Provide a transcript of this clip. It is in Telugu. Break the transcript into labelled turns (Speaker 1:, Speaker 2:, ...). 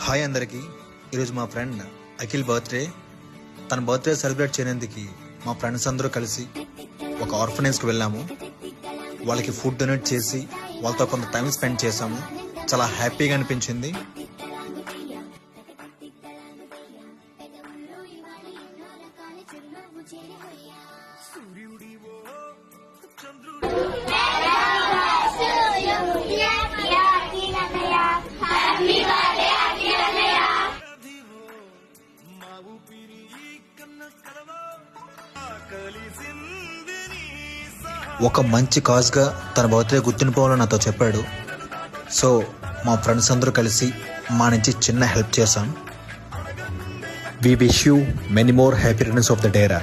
Speaker 1: హాయ్ అందరికీ. ఈరోజు మా ఫ్రెండ్ అఖిల్ బర్త్డే. తన బర్త్డే సెలబ్రేట్ చేయడానికి మా ఫ్రెండ్స్ అందరూ కలిసి ఒక ఆర్ఫనేజ్కి వెళ్ళాము. వాళ్ళకి ఫుడ్ డొనేట్ చేసి వాళ్ళతో కొంత టైం స్పెండ్ చేశాము. చాలా హ్యాపీగా అనిపించింది. ఒక మంచి కాజ్గా తన బర్త్డే గుర్తుండిపోవాలని నాతో చెప్పాడు. సో మా ఫ్రెండ్స్ అందరూ కలిసి మా నుంచి చిన్న హెల్ప్ చేశాం. We wish you many more happy returns of the day రా.